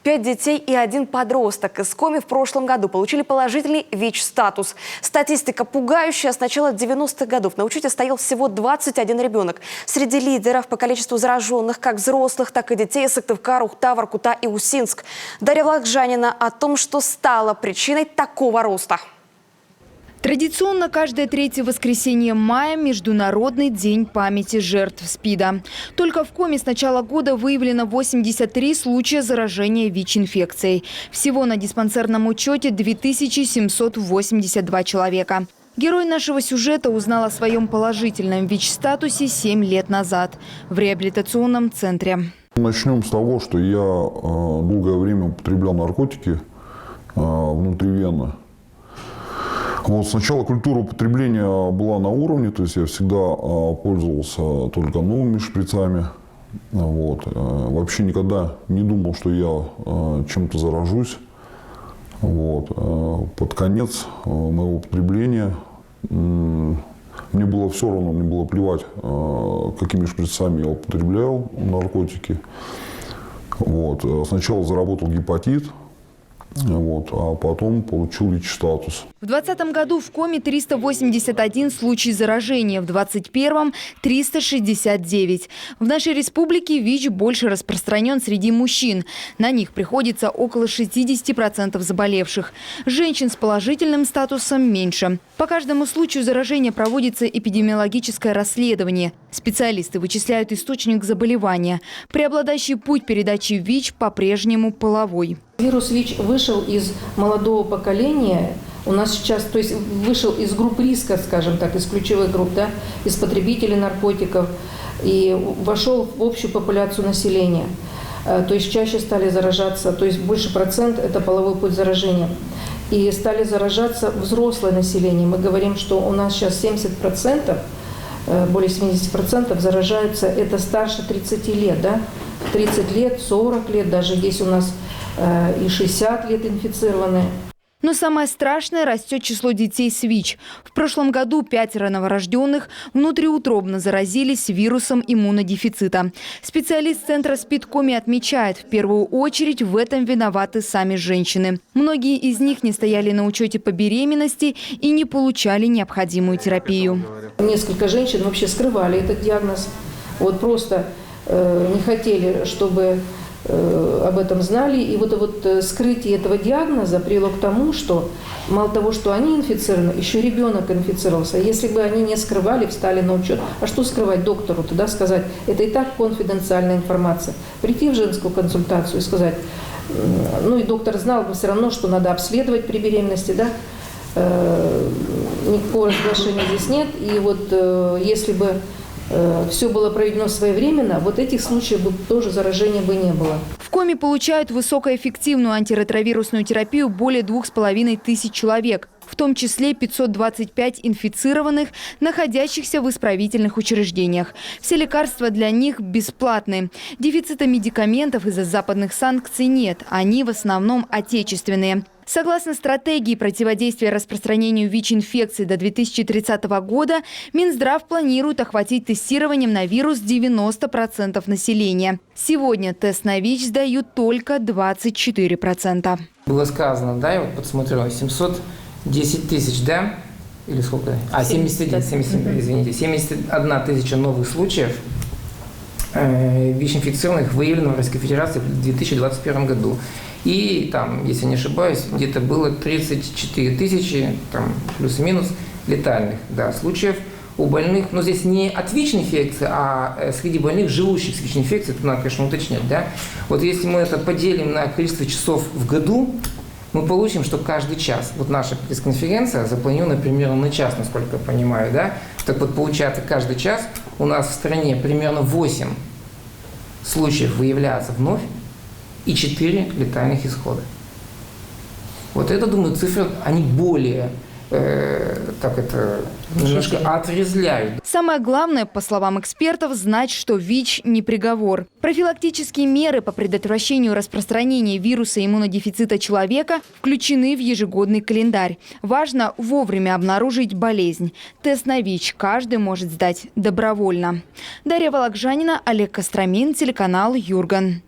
5 детей и 1 подросток из Коми в прошлом году получили положительный ВИЧ-статус. Статистика пугающая. С начала 90-х годов на учете стоял всего 21 ребенок. Среди лидеров по количеству зараженных как взрослых, так и детей Сыктывкар, Ухта, Воркута и Усинск. Дарья Волокжанина о том, что стало причиной такого роста. Традиционно каждое третье воскресенье мая – Международный день памяти жертв СПИДа. Только в Коми с начала года выявлено 83 случая заражения ВИЧ-инфекцией. Всего на диспансерном учете 2782 человека. Герой нашего сюжета узнал о своем положительном ВИЧ-статусе 7 лет назад в реабилитационном центре. Начнем с того, что я долгое время употреблял наркотики внутривенно. Вот сначала культура употребления была на уровне, то есть я всегда пользовался только новыми шприцами. Вот. Вообще никогда не думал, что я чем-то заражусь. Вот. Под конец моего употребления мне было все равно, мне было плевать, какими шприцами я употреблял наркотики. Вот. Сначала заработал гепатит. Вот, а потом получил ВИЧ-статус. В 2020 году в Коми 381 случай заражения, в 2021 – 369. В нашей республике ВИЧ больше распространен среди мужчин. На них приходится около 60% заболевших. Женщин с положительным статусом меньше. По каждому случаю заражения проводится эпидемиологическое расследование. Специалисты вычисляют источник заболевания. Преобладающий путь передачи ВИЧ по-прежнему половой. Вирус ВИЧ вышел из молодого поколения, у нас сейчас, то есть вышел из групп риска, скажем так, из ключевых групп, да, из потребителей наркотиков и вошел в общую популяцию населения. То есть чаще стали заражаться, то есть больше процент – это половой путь заражения. И стали заражаться взрослое население. Мы говорим, что у нас сейчас 70%, более 70% заражаются, это старше 30 лет, да, 30 лет, 40 лет, даже есть у нас и 60 лет инфицированные. Но самое страшное – растет число детей с ВИЧ. В прошлом году 5 новорожденных внутриутробно заразились вирусом иммунодефицита. Специалист центра СПИД Коми отмечает, в первую очередь в этом виноваты сами женщины. Многие из них не стояли на учете по беременности и не получали необходимую терапию. Несколько женщин вообще скрывали этот диагноз. Вот просто не хотели, чтобы об этом знали. И вот скрытие этого диагноза привело к тому, что мало того, что они инфицированы, еще ребенок инфицировался. Если бы они не скрывали, встали на учет, а что скрывать доктору? Тогда сказать, это и так конфиденциальная информация. Прийти в женскую консультацию и сказать, ну и доктор знал бы все равно, что надо обследовать при беременности, да? Никакого разглашения здесь нет. И вот если бы все было проведено своевременно, вот этих случаев бы тоже заражения бы не было. В Коми получают высокоэффективную антиретровирусную терапию более 2500 человек, в том числе 525 инфицированных, находящихся в исправительных учреждениях. Все лекарства для них бесплатны. Дефицита медикаментов из-за западных санкций нет, они в основном отечественные. Согласно стратегии противодействия распространению ВИЧ-инфекции до 2030 года, Минздрав планирует охватить тестированием на вирус 90% населения. Сегодня тест на ВИЧ сдают только 24%. Было сказано, да, я вот подсмотрела, 710 тысяч, да? Или сколько? 71 тысяча новых случаев ВИЧ-инфицированных выявлено в Российской Федерации в 2021 году. И там, если не ошибаюсь, где-то было 34 тысячи, там, плюс-минус, летальных, да, случаев у больных. Но здесь не от ВИЧ-инфекции, а среди больных, живущих с ВИЧ-инфекцией, это надо, конечно, уточнять, да. Вот если мы это поделим на количество часов в году, мы получим, что каждый час, вот наша пресс-конференция запланирована примерно на час, насколько я понимаю, да. Так вот, получается, каждый час у нас в стране примерно 8 случаев выявляется вновь, и 4 летальных исхода. Вот это, думаю, цифры, они более, немножко отрезвляют. Самое главное, по словам экспертов, знать, что ВИЧ не приговор. Профилактические меры по предотвращению распространения вируса иммунодефицита человека включены в ежегодный календарь. Важно вовремя обнаружить болезнь. Тест на ВИЧ каждый может сдать добровольно. Дарья Волокжанина, Олег Костромин, телеканал Юрган.